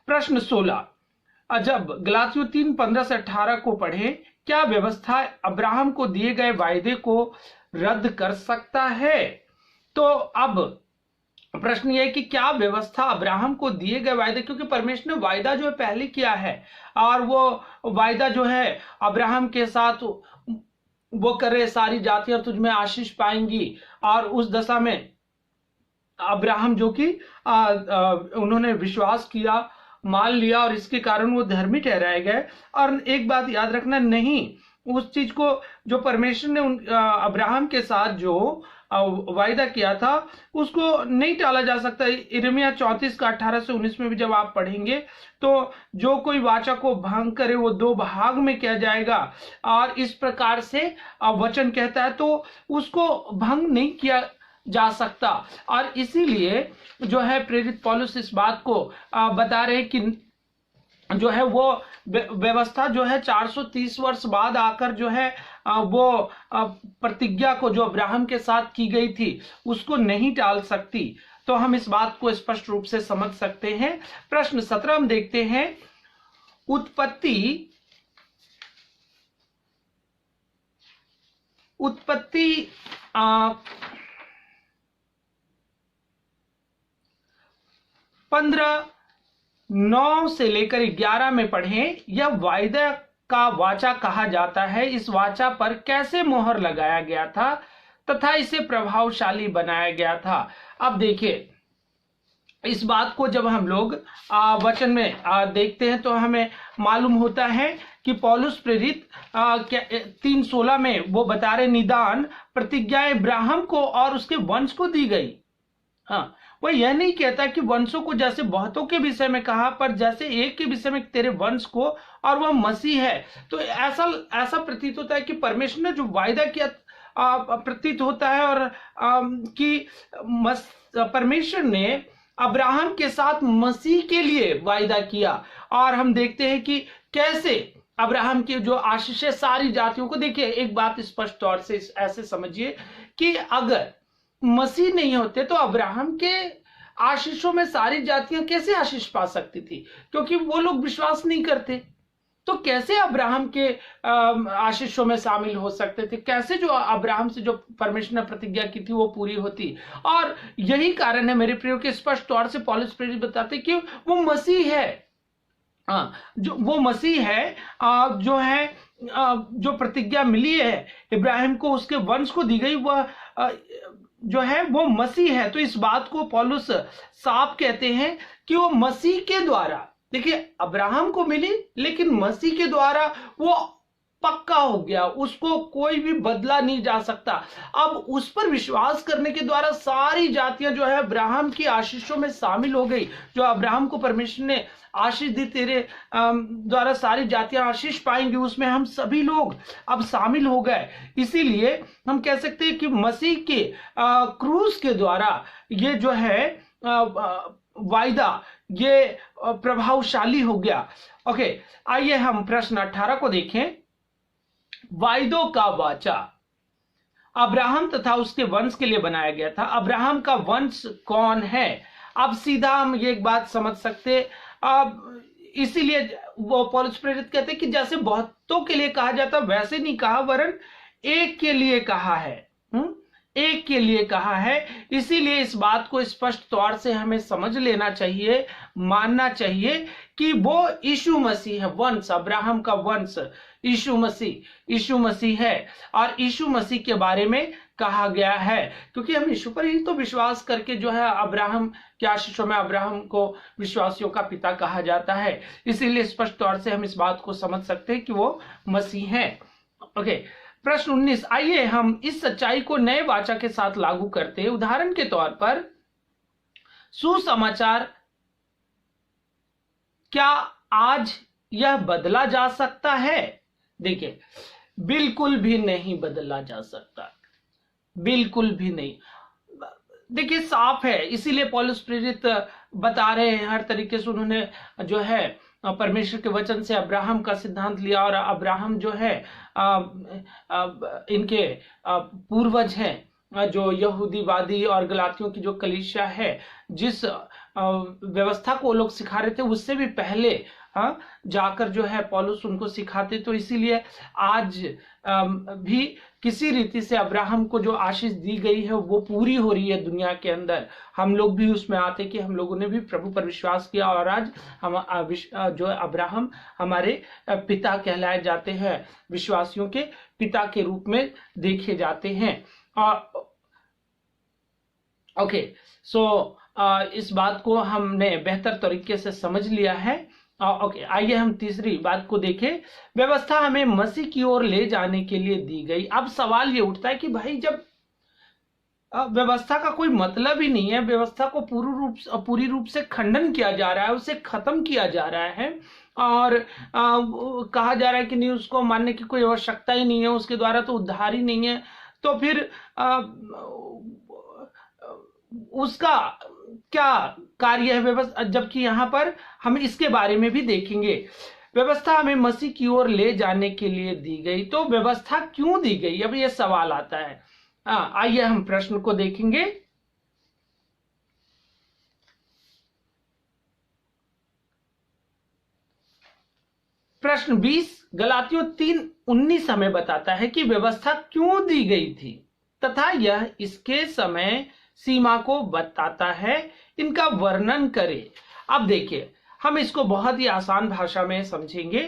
प्रश्न 16, जब गलातियों 3:15 से 18 को पढ़ें, क्या व्यवस्था अब्राहम को दिए गए वायदे को रद्द कर सकता है? तो अब प्रश्न यह है कि क्या व्यवस्था अब्राहम को दिए गए वायदे, क्योंकि परमेश्वर ने वायदा जो है पहले किया है, और वो वायदा जो है अब्राहम के साथ वो करे, सारी जातियां तुझ में आशीष पाएंगी। और उस दशा में अब्राहम जो कि उन्होंने विश्वास किया, मान लिया, और इसके कारण वो धर्मी ठहराए गए। और एक बात याद रखना, नहीं उस चीज को जो परमेश्वर ने अब्राहम के साथ जो वायदा किया था उसको नहीं टाला जा सकता। यिर्मयाह 34 का 18 से 19 में भी जब आप पढ़ेंगे तो जो कोई वाचा को भंग करे वो 2 भाग में किया जाएगा, और इस प्रकार से वचन कहता है, तो उसको भंग नहीं किया जा सकता। और इसीलिए जो है प्रेरित पौलुस इस बात को बता रहे हैं कि जो है वो व्यवस्था जो है 430 वर्ष बाद आकर जो है वो प्रतिज्ञा को जो अब्राहम के साथ की गई थी उसको नहीं टाल सकती। तो हम इस बात को स्पष्ट रूप से समझ सकते हैं। प्रश्न 17 हम देखते हैं। उत्पत्ति 15:9 से लेकर 11 में पढ़ें। यह वायदा का वाचा कहा जाता है। इस वाचा पर कैसे मोहर लगाया गया था तथा इसे प्रभावशाली बनाया गया था। अब देखिए, इस बात को जब हम लोग वचन में देखते हैं तो हमें मालूम होता है कि पौलुस प्रेरित 3:16 में वो बता रहे, निदान प्रतिज्ञा इब्राहिम को और उसके वंश को दी गई। हाँ, वो यह नहीं कहता कि वंशों को जैसे बहुतों के विषय में कहा, पर जैसे एक के विषय में तेरे वंश को, और वह मसीह है। तो ऐसा प्रतीत होता है कि परमेश्वर ने जो वायदा किया प्रतीत होता है, और कि परमेश्वर ने अब्राहम के साथ मसीह के लिए वायदा किया। और हम देखते हैं कि कैसे अब्राहम की जो आशीष है सारी जातियों को। देखिए, एक बात स्पष्ट तौर से ऐसे समझिए कि अगर मसीह नहीं होते तो अब्राहम के आशीषों में सारी जातियां कैसे आशीष पा सकती थी, क्योंकि वो लोग विश्वास नहीं करते। तो कैसे अब्राहम के आशीषों में शामिल हो सकते थे? कैसे जो अब्राहम से जो परमेश्वर ने प्रतिज्ञा की थी वो पूरी होती? और यही कारण है मेरे प्रियो के स्पष्ट तौर से पौलुस प्रेरित बताते कि वो मसीह है। जो वो मसीह है जो है जो प्रतिज्ञा मिली है इब्राहिम को, उसके वंश को दी गई, वह जो है वो मसीह है। तो इस बात को पौलुस साफ कहते हैं कि वो मसीह के द्वारा, देखिए अब्राहम को मिली लेकिन मसीह के द्वारा वो पक्का हो गया, उसको कोई भी बदला नहीं जा सकता। अब उस पर विश्वास करने के द्वारा सारी जातियां जो है अब्राहम की आशीषों में शामिल हो गई। जो अब्राहम को परमेश्वर ने आशीष दी, तेरे द्वारा सारी जातियां आशीष पाएंगी, उसमें हम सभी लोग अब शामिल हो गए। इसीलिए हम कह सकते हैं कि मसीह के क्रूस के द्वारा ये जो है वायदा ये प्रभावशाली हो गया। ओके, आइए हम प्रश्न 18 को देखें। वायदों का वाचा अब्राहम तथा उसके वंश के लिए बनाया गया था। अब्राहम का वंश कौन है? अब सीधा हम ये एक बात समझ सकते, अब इसीलिए वो पौलुस प्रेरित कहते कि जैसे बहुतों के लिए कहा जाता वैसे नहीं कहा, वरन एक के लिए कहा है। एक के लिए कहा है। इसीलिए इस बात को स्पष्ट तौर से हमें समझ लेना चाहिए, मानना चाहिए कि वो यीशु मसीह है। वंश, अब्राहम का वंश यीशु मसीह है। और यीशु मसीह के बारे में कहा गया है, क्योंकि हम यीशु पर ही तो विश्वास करके जो है अब्राहम के आशीषों में अब्राहम को विश्वासियों का पिता कहा जाता है। इसीलिए स्पष्ट तौर से हम इस बात को समझ सकते हैं कि वो मसीह है। ओके, प्रश्न 19, आइए हम इस सच्चाई को नए वाचा के साथ लागू करते हैं। उदाहरण के तौर पर सुसमाचार, क्या आज यह बदला जा सकता है? देखिए, बिल्कुल भी नहीं बदला जा सकता, बिल्कुल भी नहीं। देखिए साफ है, इसीलिए पौलुस प्रेरित बता रहे हैं, हर तरीके से उन्होंने जो है परमेश्वर के वचन से अब्राहम का सिद्धांत लिया, और अब्राहम जो है इनके पूर्वज हैं, जो यहूदीवादी और गलातियों की जो कलीसिया है, जिस व्यवस्था को वो लोग सिखा रहे थे उससे भी पहले जाकर जो है पौलुस उनको सिखाते। तो इसीलिए आज भी किसी रीति से अब्राहम को जो आशीष दी गई है वो पूरी हो रही है दुनिया के अंदर। हम लोग भी उसमें आते कि हम लोगों ने भी प्रभु पर विश्वास किया, और आज हम जो अब्राहम हमारे पिता कहलाए जाते हैं, विश्वासियों के पिता के रूप में देखे जाते हैं। ओके, सो इस बात को हमने बेहतर तरीके से समझ लिया है। ओके, आइए हम तीसरी बात को देखें। व्यवस्था हमें मसीह की ओर ले जाने के लिए दी गई। अब सवाल ये उठता है कि भाई जब व्यवस्था का कोई मतलब ही नहीं है। व्यवस्था को पूरी रूप से खंडन किया जा रहा है, उसे खत्म किया जा रहा है और कहा जा रहा है कि नहीं, उसको मानने की कोई आवश्यकता ही नहीं है, उसके द्वारा तो उद्धार ही नहीं है। तो फिर उसका क्या कार्य है व्यवस्था, जबकि यहाँ पर हम इसके बारे में भी देखेंगे। व्यवस्था हमें मसीह की ओर ले जाने के लिए दी गई, तो व्यवस्था क्यों दी गई, अब यह सवाल आता है। आइए हम प्रश्न को देखेंगे। प्रश्न 20, गलातियों 3:19 हमें बताता है कि व्यवस्था क्यों दी गई थी तथा यह इसके समय सीमा को बताता है, इनका वर्णन करे। अब देखिए, हम इसको बहुत ही आसान भाषा में समझेंगे।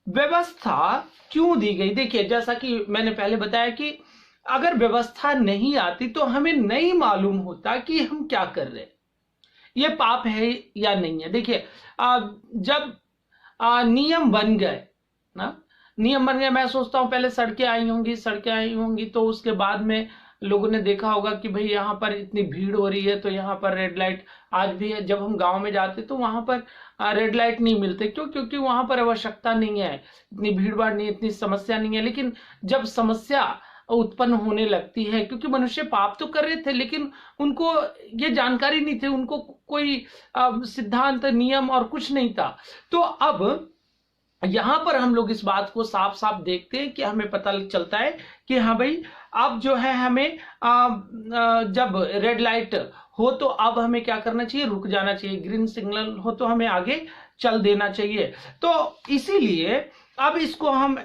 व्यवस्था क्यों दी गई, देखिए जैसा कि मैंने पहले बताया कि अगर व्यवस्था नहीं आती तो हमें नहीं मालूम होता कि हम क्या कर रहे हैं, ये पाप है या नहीं है। देखिए जब नियम बन गए ना, नियम बन गए, मैं सोचता हूं पहले सड़कें आई होंगी तो उसके बाद में लोगों ने देखा होगा कि भाई यहाँ पर इतनी भीड़ हो रही है तो यहाँ पर रेड लाइट आज भी है। जब हम गांव में जाते तो वहां पर रेड लाइट नहीं मिलते, क्यों? क्योंकि वहां पर आवश्यकता नहीं है, इतनी भीड़ भाड़ नहीं, इतनी समस्या नहीं है। लेकिन जब समस्या उत्पन्न होने लगती है, क्योंकि मनुष्य पाप तो कर रहे थे लेकिन उनको ये जानकारी नहीं थी, उनको कोई सिद्धांत नियम और कुछ नहीं था। तो अब यहां पर हम लोग इस बात को साफ साफ देखते हैं कि हमें पता चलता है कि हाँ भाई, अब जो है हमें जब रेड लाइट हो तो अब हमें क्या करना चाहिए, रुक जाना चाहिए। ग्रीन सिग्नल हो तो हमें आगे चल देना चाहिए। तो इसीलिए अब इसको हम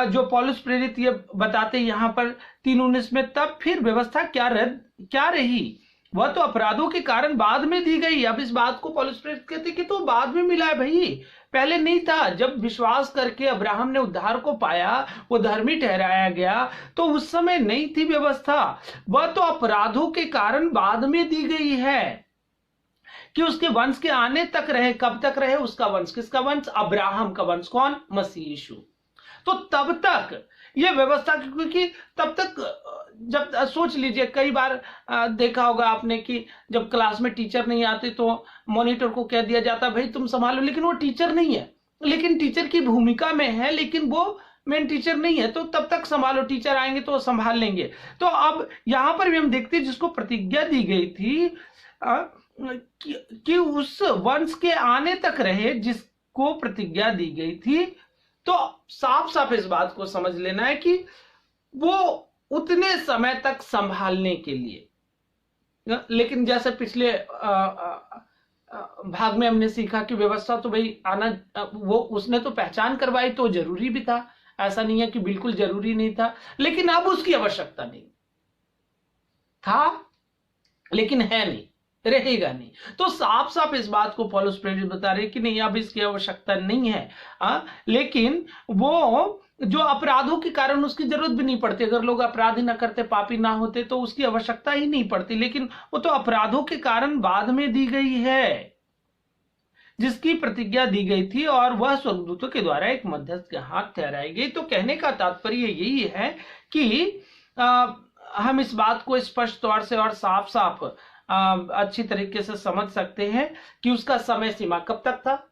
जो पौलुस प्रेरित ये बताते यहाँ पर 3:19 में, तब फिर व्यवस्था क्या रही, वह तो अपराधों के कारण बाद में दी गई। अब इस बात को पौलुस प्रेरित कहते कि तो बाद में मिला है भाई, पहले नहीं था। जब विश्वास करके अब्राहम ने उद्धार को पाया, वो धर्मी ठहराया गया, तो उस समय नहीं थी व्यवस्था, वह तो अपराधों के कारण बाद में दी गई है कि उसके वंश के आने तक रहे। कब तक रहे उसका वंश? किसका वंश? अब्राहम का वंश। कौन? मसीह यीशु। तो तब तक यह व्यवस्था, क्योंकि तब तक जब सोच लीजिए, कई बार देखा होगा आपने कि जब क्लास में टीचर नहीं आते तो मॉनिटर को कह दिया जाता भाई तुम संभालो, लेकिन वो टीचर नहीं है, लेकिन टीचर की भूमिका में है, लेकिन वो मेन टीचर नहीं है, तो तब तक संभालो, टीचर आएंगे तो संभाल लेंगे। तो अब यहां पर भी हम देखते हैं जिसको प्रतिज्ञा दी गई थी कि उस वंश के आने तक रहे, जिसको प्रतिज्ञा दी गई थी, तो साफ साफ इस बात को समझ लेना है कि वो उतने समय तक संभालने के लिए। लेकिन जैसे पिछले भाग में हमने सीखा कि व्यवस्था तो भाई आना, वो उसने तो पहचान करवाई तो जरूरी भी था, ऐसा नहीं है कि बिल्कुल जरूरी नहीं था, लेकिन अब उसकी आवश्यकता नहीं था, लेकिन है नहीं, रहेगा नहीं। तो साफ साफ इस बात को पौलुस प्रेरित बता रहे कि नहीं, अब इसकी आवश्यकता नहीं है। लेकिन वो जो अपराधों के कारण उसकी जरूरत भी नहीं पड़ती, अगर लोग अपराध ही ना करते, पापी ना होते, तो उसकी आवश्यकता ही नहीं पड़ती। लेकिन वो तो अपराधों के कारण बाद में दी गई है, जिसकी प्रतिज्ञा दी गई थी, और वह स्वर्गदूतों के द्वारा एक मध्यस्थ के हाथ ठहराई गई। तो कहने का तात्पर्य यही है कि हम इस बात को स्पष्ट तौर से और साफ साफ अच्छी तरीके से समझ सकते हैं कि उसका समय सीमा कब तक था?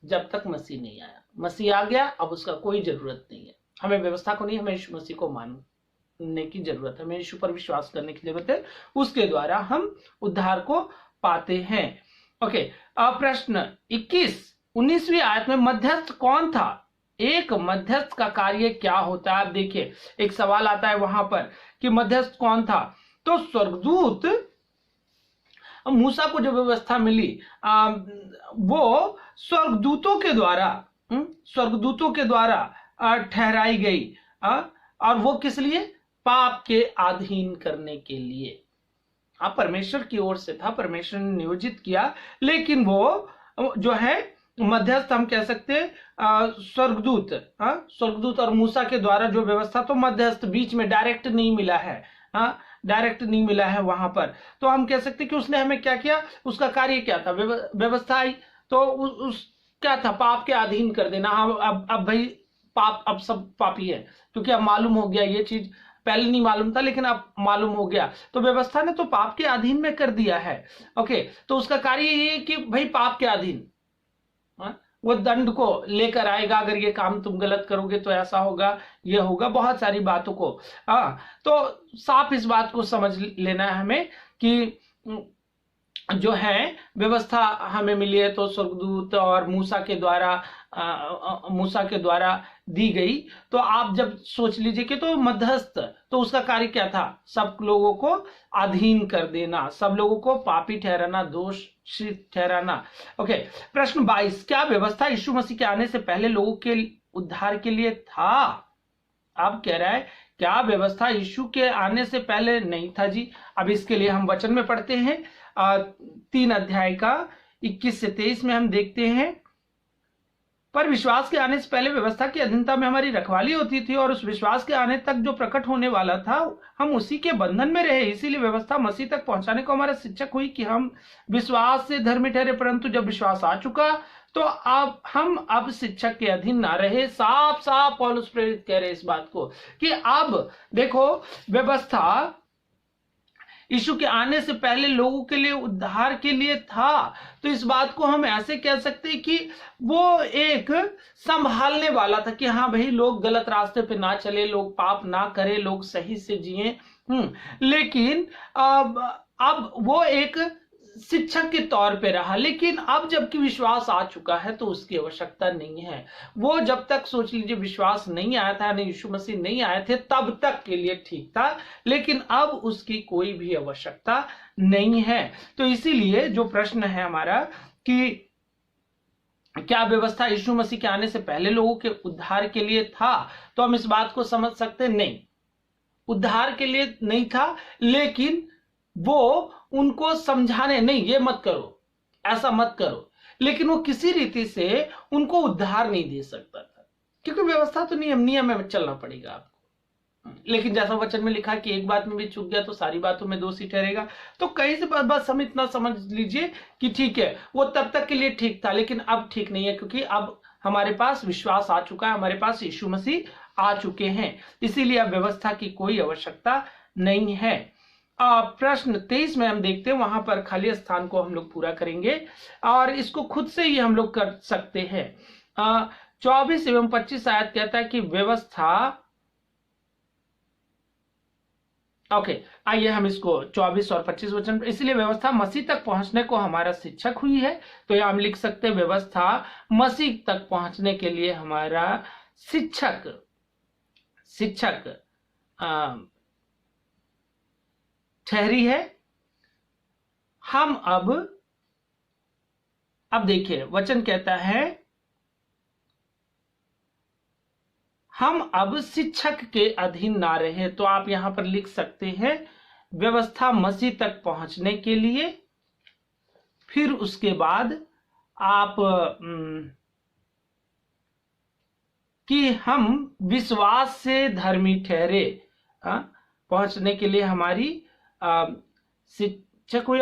जब तक मसीह नहीं आया। मसीह आ गया, अब उसका कोई जरूरत नहीं है, हमें व्यवस्था को नहीं, हमें यीशु मसीह को मानने की जरूरत है, हमें यीशु पर विश्वास करने की जरूरत है, उसके द्वारा हम उद्धार को पाते हैं। ओके, अब प्रश्न 21, 19वीं आयत में मध्यस्थ कौन था? एक मध्यस्थ का कार्य क्या होता है? आप देखिए, एक सवाल आता है वहां पर कि मध्यस्थ कौन था। तो स्वर्गदूत, मूसा को जो व्यवस्था मिली वो स्वर्गदूतों के द्वारा ठहराई गई, और वो किस लिए? पाप के अधीन करने के लिए। परमेश्वर की ओर से था, परमेश्वर ने नियोजित किया, लेकिन वो जो है मध्यस्थ, हम कह सकते हैं स्वर्गदूत और मूसा के द्वारा जो व्यवस्था, तो मध्यस्थ बीच में डायरेक्ट नहीं मिला है, डायरेक्ट नहीं मिला है वहां पर। तो हम कह सकते कि उसने हमें क्या किया, उसका कार्य क्या था? व्यवस्था आई तो उस क्या था? पाप के अधीन कर देना। अब भाई पाप, अब सब पापी है, क्योंकि अब मालूम हो गया ये चीज, पहले नहीं मालूम था लेकिन अब मालूम हो गया, तो व्यवस्था ने तो पाप के अधीन में कर दिया है। ओके, तो उसका कार्य ये है कि भाई पाप के अधीन, वो दंड को लेकर आएगा, अगर ये काम तुम गलत करोगे तो ऐसा होगा, ये होगा, बहुत सारी बातों को। तो साफ इस बात को समझ लेना है हमें कि जो है व्यवस्था हमें मिली है तो स्वर्गदूत और मूसा के द्वारा दी गई। तो आप जब सोच लीजिए कि तो मध्यस्थ, तो उसका कार्य क्या था? सब लोगों को अधीन कर देना, सब लोगों को पापी ठहराना, दोषी ठहराना। ओके, प्रश्न 22, क्या व्यवस्था यीशु मसीह के आने से पहले लोगों के उद्धार के लिए था? अब कह रहा है क्या व्यवस्था यीशु के आने से पहले नहीं था जी? अब इसके लिए हम वचन में पढ़ते हैं 3 अध्याय का 21 से 23 में हम देखते हैं, पर विश्वास के आने से पहले व्यवस्था की अधीनता में हमारी रखवाली होती थी, और उस विश्वास के आने तक जो प्रकट होने वाला था हम उसी के बंधन में रहे। इसीलिए व्यवस्था मसीह तक पहुंचाने को हमारा शिक्षक हुई कि हम विश्वास से धर्मी ठहरे, परंतु जब विश्वास आ चुका तो अब शिक्षक के अधीन ना रहे। साफ साफ पौलुस प्रेरित कह रहे इस बात को कि अब देखो, व्यवस्था यीशु के आने से पहले लोगों के लिए उद्धार के लिए था, तो इस बात को हम ऐसे कह सकते हैं कि वो एक संभालने वाला था कि हाँ भाई लोग गलत रास्ते पे ना चले, लोग पाप ना करें, लोग सही से जिए। लेकिन अब वो एक शिक्षक के तौर पे रहा, लेकिन अब जबकि विश्वास आ चुका है तो उसकी आवश्यकता नहीं है। वो जब तक सोच लीजिए विश्वास नहीं आया था, नहीं यीशु मसीह नहीं आए थे, तब तक के लिए ठीक था, लेकिन अब उसकी कोई भी आवश्यकता नहीं है। तो इसीलिए जो प्रश्न है हमारा कि क्या व्यवस्था यीशु मसीह के आने से पहले लोगों के उद्धार के लिए था, तो हम इस बात को समझ सकते नहीं, उद्धार के लिए नहीं था, लेकिन वो उनको समझाने, नहीं ये मत करो, ऐसा मत करो, लेकिन वो किसी रीति से उनको उद्धार नहीं दे सकता था, क्योंकि व्यवस्था तो नियम में चलना पड़ेगा आपको। लेकिन जैसा वचन में लिखा कि एक बात में भी चूक गया तो सारी बातों में दोषी ठहरेगा। तो कहीं से बस हम इतना समझ लीजिए कि ठीक है, वो तब तक के लिए ठीक था, लेकिन अब ठीक नहीं है, क्योंकि अब हमारे पास विश्वास आ चुका है, हमारे पास यीशु मसीह आ चुके हैं, इसीलिए अब व्यवस्था की कोई आवश्यकता नहीं है। प्रश्न 23 में हम देखते हैं, वहां पर खाली स्थान को हम लोग पूरा करेंगे, और इसको खुद से ही हम लोग कर सकते हैं। 24 एवं 25 आयत कहता है कि व्यवस्था, ओके, आइए हम इसको 24 और 25 वचन, इसलिए व्यवस्था मसीह तक पहुंचने को हमारा शिक्षक हुई है। तो यह हम लिख सकते हैं व्यवस्था मसीह तक पहुंचने के लिए हमारा शिक्षक ठहरी है। हम अब देखिए वचन कहता है हम अब शिक्षक के अधीन ना रहे, तो आप यहां पर लिख सकते हैं व्यवस्था मसीह तक पहुंचने के लिए, फिर उसके बाद आप कि हम विश्वास से धर्मी ठहरे, पहुंचने के लिए हमारी शिक्षक हुई।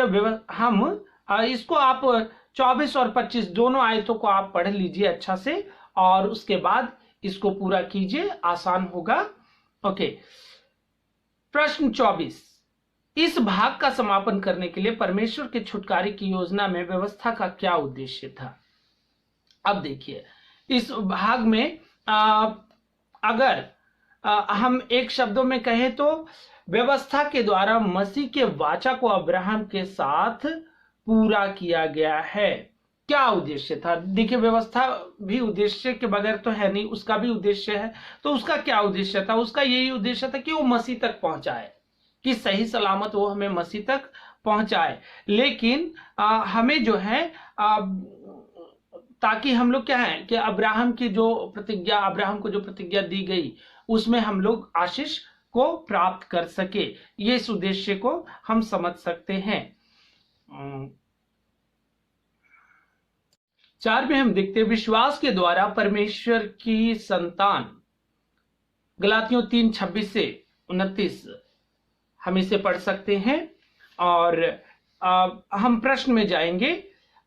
हम इसको आप 24 और 25 दोनों आयतों को आप पढ़ लीजिए अच्छा से, और उसके बाद इसको पूरा कीजिए, आसान होगा। ओके, प्रश्न 24, इस भाग का समापन करने के लिए परमेश्वर के छुटकारे की योजना में व्यवस्था का क्या उद्देश्य था? अब देखिए, इस भाग में अगर हम एक शब्दों में कहें तो व्यवस्था के द्वारा मसीह के वाचा को अब्राहम के साथ पूरा किया गया है। क्या उद्देश्य था? देखिए, व्यवस्था भी उद्देश्य के बगैर तो है नहीं, उसका भी उद्देश्य है। तो उसका क्या उद्देश्य था? उसका यही उद्देश्य था कि वो मसीह तक पहुंचाए, कि सही सलामत वो हमें मसीह तक पहुंचाए। लेकिन हमें जो है ताकि हम लोग क्या है कि अब्राहम को जो प्रतिज्ञा दी गई उसमें हम लोग आशीष को प्राप्त कर सके, ये इस उद्देश्य को हम समझ सकते हैं। 4 में हम देखते हैं विश्वास के द्वारा परमेश्वर की संतान, गलातियों 3:26 से 29 हम इसे पढ़ सकते हैं। और हम प्रश्न में जाएंगे।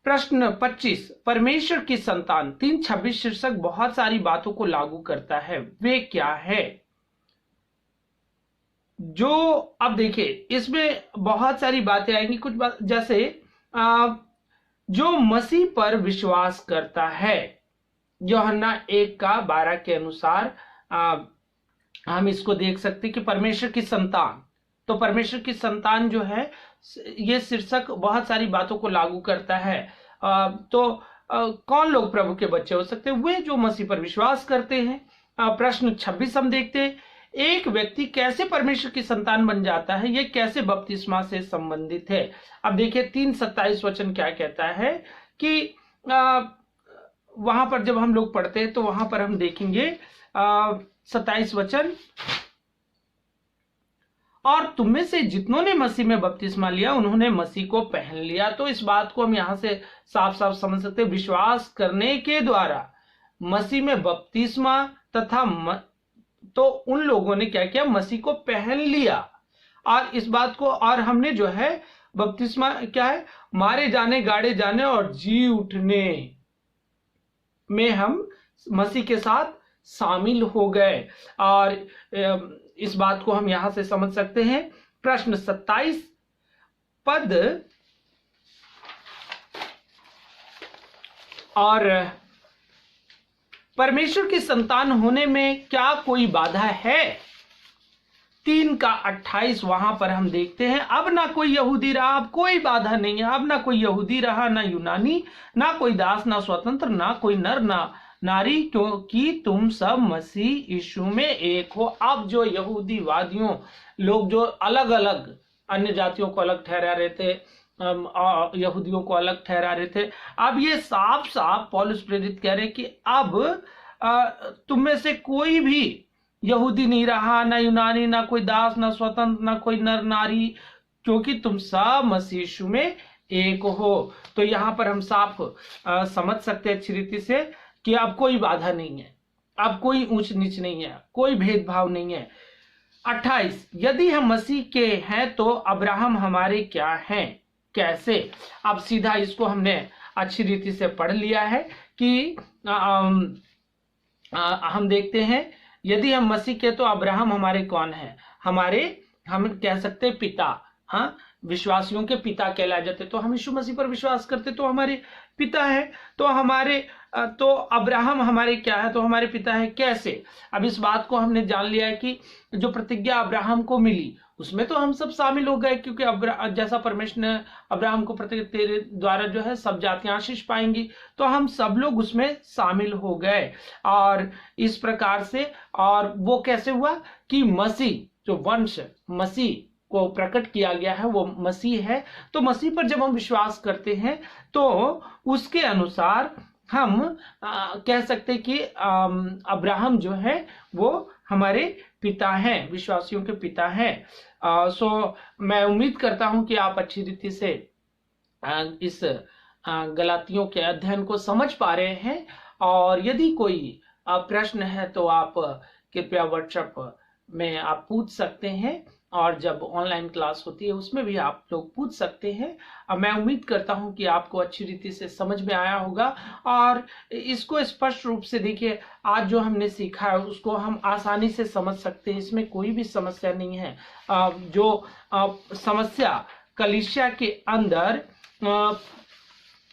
प्रश्न 25, परमेश्वर की संतान 3:26 शीर्षक बहुत सारी बातों को लागू करता है, वे क्या है? जो अब देखिए इसमें बहुत सारी बातें आएंगी। कुछ बात जैसे जो मसीह पर विश्वास करता है, यूहन्ना 1:12 के अनुसार हम इसको देख सकते हैं कि परमेश्वर की संतान, तो परमेश्वर की संतान जो है ये शीर्षक बहुत सारी बातों को लागू करता है। कौन लोग प्रभु के बच्चे हो सकते हैं? वे जो मसीह पर विश्वास करते हैं। प्रश्न 26 हम देखते हैं, एक व्यक्ति कैसे परमेश्वर की संतान बन जाता है, यह कैसे बपतिस्मा से संबंधित है। अब देखिए 3:27 वचन क्या कहता है कि वहां पर जब हम लोग पढ़ते हैं तो वहां पर हम देखेंगे 27 वचन, और तुम में से जितनों ने मसीह में बपतिस्मा लिया उन्होंने मसीह को पहन लिया। तो इस बात को हम यहां से साफ साफ समझ सकते हैं, विश्वास करने के द्वारा मसीह में बपतिस्मा तथा तो उन लोगों ने क्या किया, मसीह को पहन लिया। और इस बात को, और हमने जो है बपतिस्मा क्या है, मारे जाने, गाड़े जाने और जी उठने में हम मसीह के साथ शामिल हो गए। और इस बात को हम यहां से समझ सकते हैं। प्रश्न 27 पद, और परमेश्वर की संतान होने में क्या कोई बाधा है? 3:28 वहां पर हम देखते हैं, अब ना कोई यहूदी रहा, अब कोई बाधा नहीं है, अब ना कोई यहूदी रहा, ना यूनानी, ना कोई दास, ना स्वतंत्र, ना कोई नर, ना नारी, क्योंकि तुम सब मसीह यीशु में एक हो। अब जो यहूदीवादियों लोग जो अलग अलग अन्य जातियों को अलग ठहरा रहे थे, यहूदियों को अलग ठहरा रहे थे, अब ये साफ साफ पौलुस प्रेरित कह रहे कि अब तुम में से कोई भी यहूदी नहीं रहा, ना यूनानी, ना कोई दास, ना स्वतंत्र, ना कोई नर नारी, क्योंकि तुम सब मसीह यीशु में एक हो। तो यहाँ पर हम साफ समझ सकते हैं अच्छी रीति से कि अब कोई बाधा नहीं है, अब कोई ऊंच नीच नहीं है, कोई भेदभाव नहीं है। 28, यदि हम मसीह के हैं तो अब्राहम हमारे क्या हैं, कैसे? अब सीधा इसको हमने अच्छी रीति से पढ़ लिया है कि हम देखते हैं, यदि हम मसीह के तो अब्राहम हमारे कौन है, हमारे, हम कह सकते हैं पिता, हाँ, विश्वासियों के पिता कहलाए जाते। तो हम यीशु मसीह पर विश्वास करते तो हमारे पिता है। तो हमारे तो अब्राहम हमारे क्या है, तो हमारे पिता है। कैसे? अब इस बात को हमने जान लिया है कि जो प्रतिज्ञा अब्राहम को मिली उसमें तो हम सब शामिल हो गए, क्योंकि जैसा परमेश्वर ने अब्राहम को प्रतिज्ञा, तेरे द्वारा जो है सब जातियां आशीष पाएंगी, तो हम सब लोग उसमें शामिल हो गए। और इस प्रकार से, और वो कैसे हुआ कि मसीह, जो वंश मसीह को प्रकट किया गया है वो मसीह है। तो मसीह पर जब हम विश्वास करते हैं तो उसके अनुसार हम कह सकते कि अब्राहम जो है वो हमारे पिता हैं, विश्वासियों के पिता हैं। सो मैं उम्मीद करता हूं कि आप अच्छी रीति से इस गलातियों के अध्ययन को समझ पा रहे हैं। और यदि कोई प्रश्न है तो आप कृपया व्हाट्सएप में आप पूछ सकते हैं, और जब ऑनलाइन क्लास होती है उसमें भी आप लोग पूछ सकते हैं। अब मैं उम्मीद करता हूं कि आपको अच्छी रीति से समझ में आया होगा, और इसको स्पष्ट रूप से देखिए, आज जो हमने सीखा है उसको हम आसानी से समझ सकते हैं, इसमें कोई भी समस्या नहीं है। जो समस्या कलीसिया के अंदर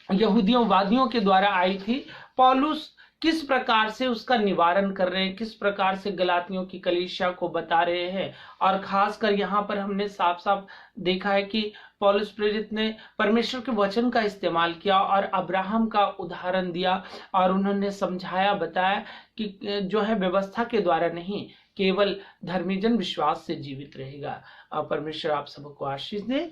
यहूदियों वादियों के द्वारा आई थी, पौलुस किस प्रकार से उसका निवारण कर रहे हैं, किस प्रकार से गलातियों की कलीसिया को बता रहे हैं। और खासकर यहाँ पर हमने साफ साफ देखा है कि पौलुस प्रेरित ने परमेश्वर के वचन का इस्तेमाल किया और अब्राहम का उदाहरण दिया, और उन्होंने समझाया, बताया कि जो है व्यवस्था के द्वारा नहीं, केवल धर्मीजन विश्वास से जीवित रहेगा। परमेश्वर आप सबको आशीष दे।